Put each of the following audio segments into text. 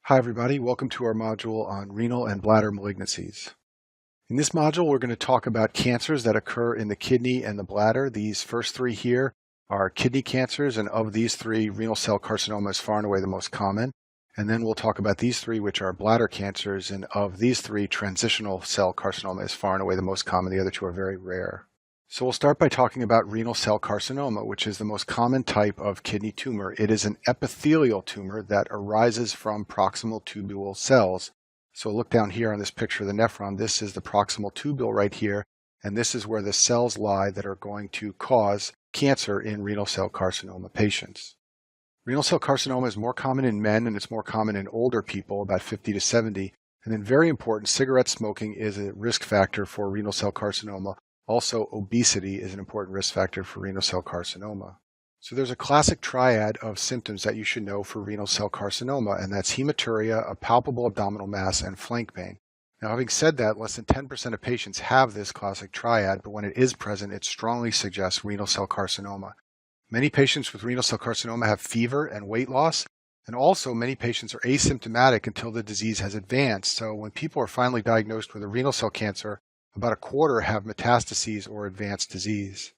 Hi everybody, welcome to our module on renal and bladder malignancies. In this module, we're going to talk about cancers that occur in the kidney and the bladder. These first three here are kidney cancers, and of these three, renal cell carcinoma is far and away the most common. And then we'll talk about these three, which are bladder cancers, and of these three, transitional cell carcinoma is far and away the most common. The other two are very rare. So we'll start by talking about renal cell carcinoma, which is the most common type of kidney tumor. It is an epithelial tumor that arises from proximal tubule cells. So look down here on this picture of the nephron. This is the proximal tubule right here, and this is where the cells lie that are going to cause cancer in renal cell carcinoma patients. Renal cell carcinoma is more common in men, and it's more common in older people, about 50 to 70. And then very important, cigarette smoking is a risk factor for renal cell carcinoma. Also, obesity is an important risk factor for renal cell carcinoma. So there's a classic triad of symptoms that you should know for renal cell carcinoma, and that's hematuria, a palpable abdominal mass, and flank pain. Now, having said that, less than 10% of patients have this classic triad, but when it is present, it strongly suggests renal cell carcinoma. Many patients with renal cell carcinoma have fever and weight loss, and also many patients are asymptomatic until the disease has advanced. So when people are finally diagnosed with a renal cell cancer, about a quarter have metastases or advanced disease.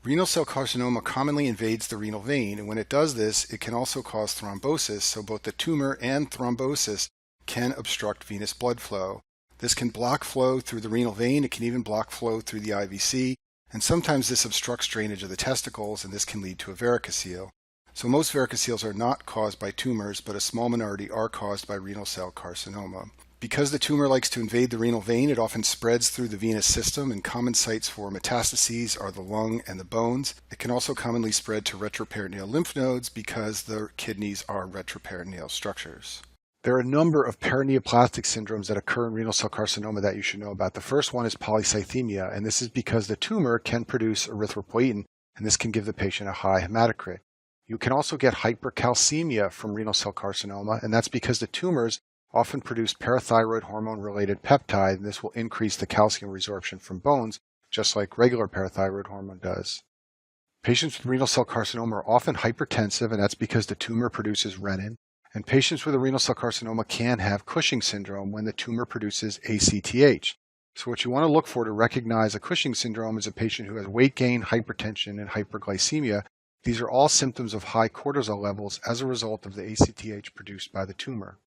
Renal cell carcinoma commonly invades the renal vein, and when it does this, it can also cause thrombosis, so both the tumor and thrombosis can obstruct venous blood flow. This can block flow through the renal vein, it can even block flow through the IVC, and sometimes this obstructs drainage of the testicles, and this can lead to a varicocele. So most varicoceles are not caused by tumors, but a small minority are caused by renal cell carcinoma. Because the tumor likes to invade the renal vein, it often spreads through the venous system, and common sites for metastases are the lung and the bones. It can also commonly spread to retroperitoneal lymph nodes because the kidneys are retroperitoneal structures. There are a number of paraneoplastic syndromes that occur in renal cell carcinoma that you should know about. The first one is polycythemia, and this is because the tumor can produce erythropoietin, and this can give the patient a high hematocrit. You can also get hypercalcemia from renal cell carcinoma, and that's because the tumors often produce parathyroid hormone-related peptide, and this will increase the calcium resorption from bones, just like regular parathyroid hormone does. Patients with renal cell carcinoma are often hypertensive, and that's because the tumor produces renin. And patients with a renal cell carcinoma can have Cushing syndrome when the tumor produces ACTH. So what you want to look for to recognize a Cushing syndrome is a patient who has weight gain, hypertension, and hyperglycemia. These are all symptoms of high cortisol levels as a result of the ACTH produced by the tumor.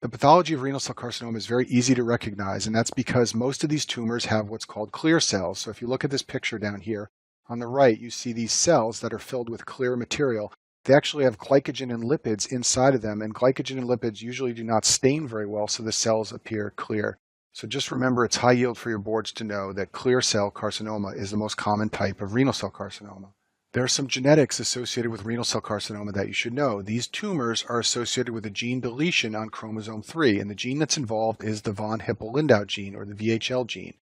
The pathology of renal cell carcinoma is very easy to recognize, and that's because most of these tumors have what's called clear cells. So if you look at this picture down here, on the right, you see these cells that are filled with clear material. They actually have glycogen and lipids inside of them, and glycogen and lipids usually do not stain very well, so the cells appear clear. So just remember, it's high yield for your boards to know that clear cell carcinoma is the most common type of renal cell carcinoma. There are some genetics associated with renal cell carcinoma that you should know. These tumors are associated with a gene deletion on chromosome 3, and the gene that's involved is the von Hippel-Lindau gene, or the VHL gene.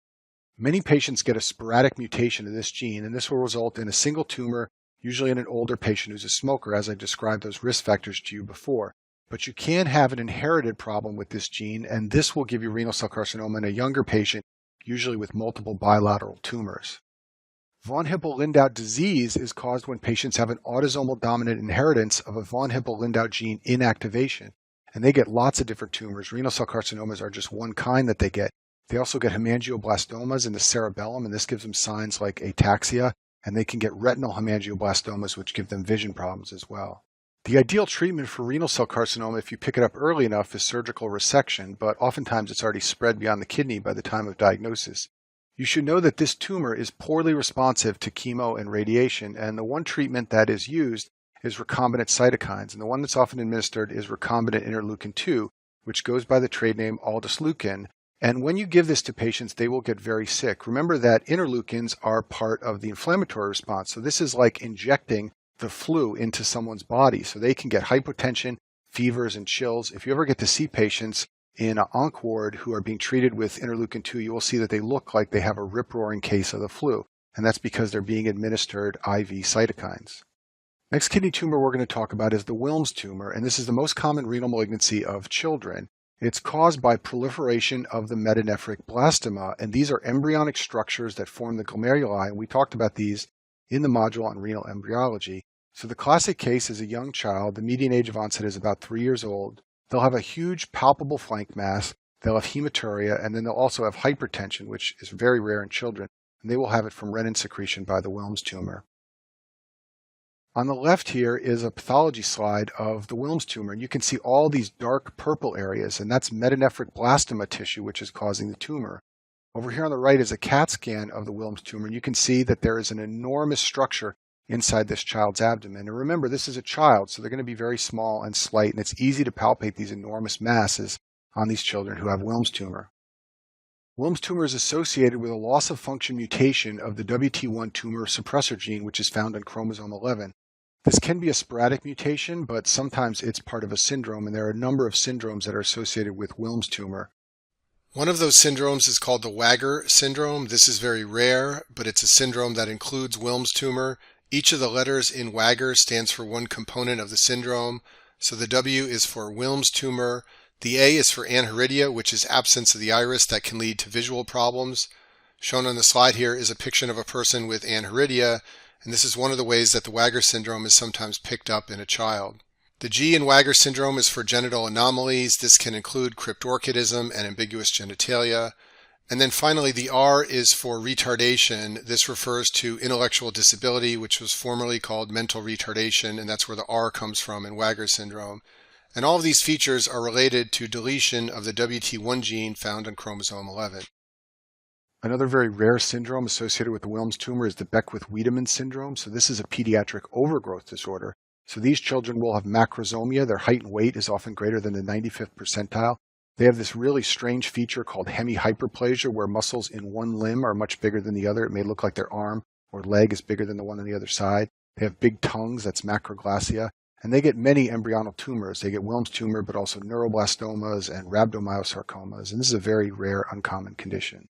Many patients get a sporadic mutation of this gene, and this will result in a single tumor, usually in an older patient who's a smoker, as I described those risk factors to you before. But you can have an inherited problem with this gene, and this will give you renal cell carcinoma in a younger patient, usually with multiple bilateral tumors. Von Hippel-Lindau disease is caused when patients have an autosomal dominant inheritance of a von Hippel-Lindau gene inactivation, and they get lots of different tumors. Renal cell carcinomas are just one kind that they get. They also get hemangioblastomas in the cerebellum, and this gives them signs like ataxia, and they can get retinal hemangioblastomas, which give them vision problems as well. The ideal treatment for renal cell carcinoma, if you pick it up early enough, is surgical resection, but oftentimes it's already spread beyond the kidney by the time of diagnosis. You should know that this tumor is poorly responsive to chemo and radiation, and the one treatment that is used is recombinant cytokines, and the one that's often administered is recombinant interleukin-2, which goes by the trade name aldesleukin. And when you give this to patients, they will get very sick. Remember that interleukins are part of the inflammatory response, so this is like injecting the flu into someone's body, so they can get hypotension, fevers, and chills. If you ever get to see patients in an onc ward who are being treated with interleukin-2, you will see that they look like they have a rip-roaring case of the flu, and that's because they're being administered IV cytokines. Next kidney tumor we're going to talk about is the Wilms tumor, and this is the most common renal malignancy of children. It's caused by proliferation of the metanephric blastoma, and these are embryonic structures that form the glomeruli, and we talked about these in the module on renal embryology. So the classic case is a young child. The median age of onset is about 3 years old. they'll have a huge palpable flank mass, they'll have hematuria, and then they'll also have hypertension, which is very rare in children, and they will have it from renin secretion by the Wilms tumor. On the left here is a pathology slide of the Wilms tumor, and you can see all these dark purple areas, and that's metanephric blastoma tissue, which is causing the tumor. Over here on the right is a CAT scan of the Wilms tumor, and you can see that there is an enormous structure inside this child's abdomen. And remember, this is a child, so they're going to be very small and slight, and it's easy to palpate these enormous masses on these children who have Wilms tumor. Wilms tumor is associated with a loss of function mutation of the WT1 tumor suppressor gene, which is found on chromosome 11. This can be a sporadic mutation, but sometimes it's part of a syndrome, and there are a number of syndromes that are associated with Wilms tumor. One of those syndromes is called the Wagner syndrome. This is very rare, but it's a syndrome that includes Wilms tumor. Each of the letters in Wagner stands for one component of the syndrome. So the W is for Wilms tumor. The A is for anheridia, which is absence of the iris that can lead to visual problems. Shown on the slide here is a picture of a person with anheridia, and this is one of the ways that the Wagner syndrome is sometimes picked up in a child. The G in Wagner syndrome is for genital anomalies. This can include cryptorchidism and ambiguous genitalia. And then finally, the R is for retardation. This refers to intellectual disability, which was formerly called mental retardation, and that's where the R comes from in Wagner syndrome. And all of these features are related to deletion of the WT1 gene found on chromosome 11. Another very rare syndrome associated with the Wilms tumor is the Beckwith-Wiedemann syndrome. So this is a pediatric overgrowth disorder. So these children will have macrosomia. Their height and weight is often greater than the 95th percentile. They have this really strange feature called hemihyperplasia, where muscles in one limb are much bigger than the other. It may look like their arm or leg is bigger than the one on the other side. They have big tongues, that's macroglossia. And they get many embryonal tumors. They get Wilms tumor, but also neuroblastomas and rhabdomyosarcomas. And this is a very rare, uncommon condition.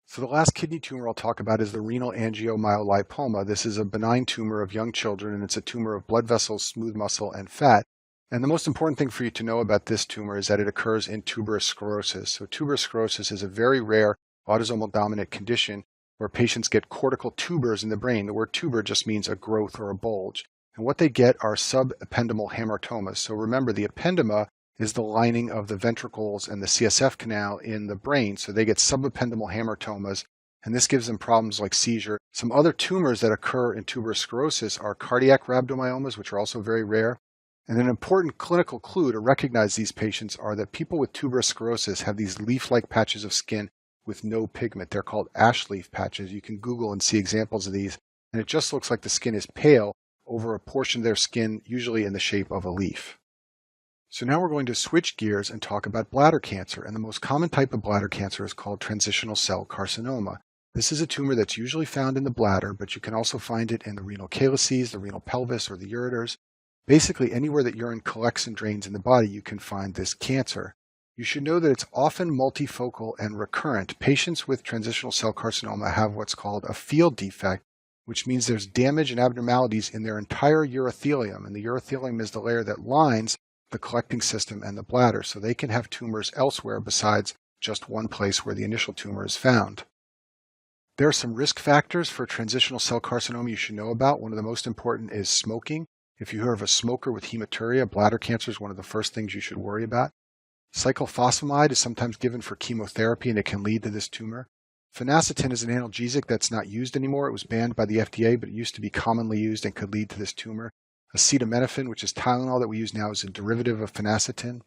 So the last kidney tumor I'll talk about is the renal angiomyolipoma. This is a benign tumor of young children, and it's a tumor of blood vessels, smooth muscle, and fat. And the most important thing for you to know about this tumor is that it occurs in tuberous sclerosis. So tuberous sclerosis is a very rare autosomal dominant condition where patients get cortical tubers in the brain. The word tuber just means a growth or a bulge. And what they get are subependymal hamartomas. So remember, the ependema is the lining of the ventricles and the CSF canal in the brain. So they get subependymal hamartomas, and this gives them problems like seizure. Some other tumors that occur in tuberous sclerosis are cardiac rhabdomyomas, which are also very rare. And an important clinical clue to recognize these patients are that people with tuberous sclerosis have these leaf-like patches of skin with no pigment. They're called ash leaf patches. You can Google and see examples of these, and it just looks like the skin is pale over a portion of their skin, usually in the shape of a leaf. So now we're going to switch gears and talk about bladder cancer, and the most common type of bladder cancer is called transitional cell carcinoma. This is a tumor that's usually found in the bladder, but you can also find it in the renal calyces, the renal pelvis, or the ureters. Basically, anywhere that urine collects and drains in the body, you can find this cancer. You should know that it's often multifocal and recurrent. Patients with transitional cell carcinoma have what's called a field defect, which means there's damage and abnormalities in their entire urothelium, and the urothelium is the layer that lines the collecting system and the bladder, so they can have tumors elsewhere besides just one place where the initial tumor is found. There are some risk factors for transitional cell carcinoma you should know about. One of the most important is smoking. If you hear of a smoker with hematuria, bladder cancer is one of the first things you should worry about. Cyclophosphamide is sometimes given for chemotherapy, and it can lead to this tumor. Phenacetin is an analgesic that's not used anymore. It was banned by the FDA, but it used to be commonly used and could lead to this tumor. Acetaminophen, which is Tylenol that we use now, is a derivative of phenacetin.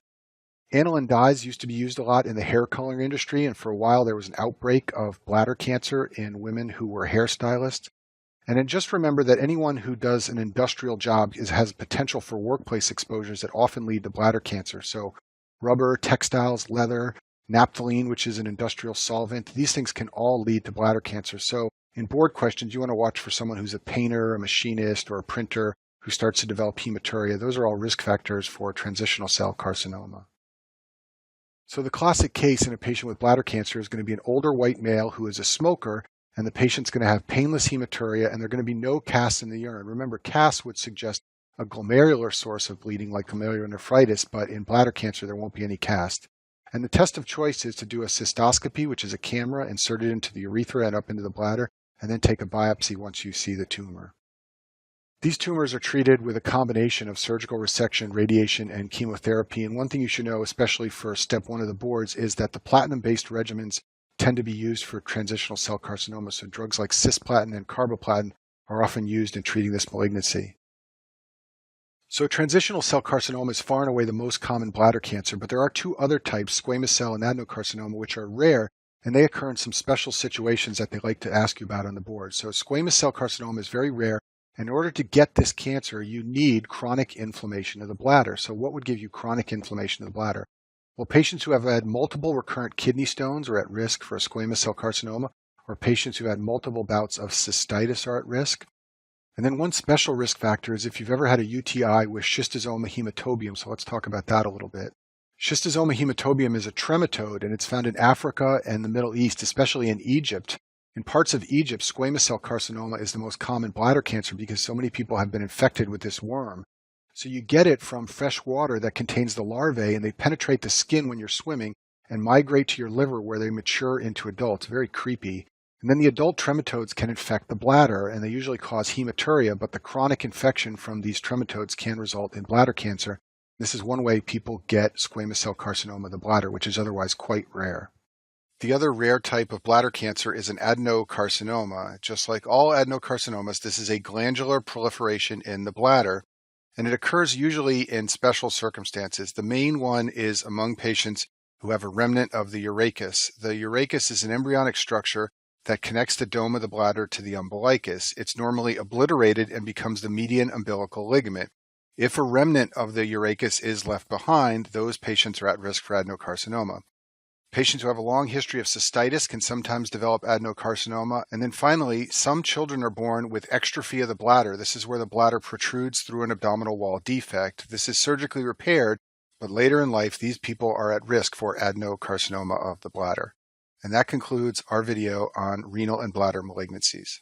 Aniline dyes used to be used a lot in the hair coloring industry, and for a while there was an outbreak of bladder cancer in women who were hairstylists. And then just remember that anyone who does an industrial job has potential for workplace exposures that often lead to bladder cancer. So rubber, textiles, leather, naphthalene, which is an industrial solvent, these things can all lead to bladder cancer. So in board questions, you want to watch for someone who's a painter, a machinist, or a printer who starts to develop hematuria. Those are all risk factors for transitional cell carcinoma. So the classic case in a patient with bladder cancer is going to be an older white male who is a smoker, and the patient's going to have painless hematuria, and there are going to be no casts in the urine. Remember, casts would suggest a glomerular source of bleeding like glomerulonephritis, but in bladder cancer there won't be any cast. And the test of choice is to do a cystoscopy, which is a camera inserted into the urethra and up into the bladder, and then take a biopsy once you see the tumor. These tumors are treated with a combination of surgical resection, radiation, and chemotherapy. And one thing you should know, especially for step one of the boards, is that the platinum-based regimens tend to be used for transitional cell carcinoma. So drugs like cisplatin and carboplatin are often used in treating this malignancy. So transitional cell carcinoma is far and away the most common bladder cancer, but there are two other types, squamous cell and adenocarcinoma, which are rare, and they occur in some special situations that they like to ask you about on the board. So squamous cell carcinoma is very rare. In order to get this cancer, you need chronic inflammation of the bladder. So what would give you chronic inflammation of the bladder? Well, patients who have had multiple recurrent kidney stones are at risk for a squamous cell carcinoma, or patients who had multiple bouts of cystitis are at risk. And then one special risk factor is if you've ever had a UTI with schistosoma hematobium. So let's talk about that a little bit. Schistosoma hematobium is a trematode, and it's found in Africa and the Middle East, especially in Egypt. In parts of Egypt, squamous cell carcinoma is the most common bladder cancer because so many people have been infected with this worm. So you get it from fresh water that contains the larvae, and they penetrate the skin when you're swimming and migrate to your liver where they mature into adults. Very creepy. And then the adult trematodes can infect the bladder, and they usually cause hematuria, but the chronic infection from these trematodes can result in bladder cancer. This is one way people get squamous cell carcinoma of the bladder, which is otherwise quite rare. The other rare type of bladder cancer is an adenocarcinoma. Just like all adenocarcinomas, this is a glandular proliferation in the bladder, and it occurs usually in special circumstances. The main one is among patients who have a remnant of the urachus. The urachus is an embryonic structure that connects the dome of the bladder to the umbilicus. It's normally obliterated and becomes the median umbilical ligament. If a remnant of the urachus is left behind, those patients are at risk for adenocarcinoma. Patients who have a long history of cystitis can sometimes develop adenocarcinoma. And then finally, some children are born with exstrophy of the bladder. This is where the bladder protrudes through an abdominal wall defect. This is surgically repaired, but later in life, these people are at risk for adenocarcinoma of the bladder. And that concludes our video on renal and bladder malignancies.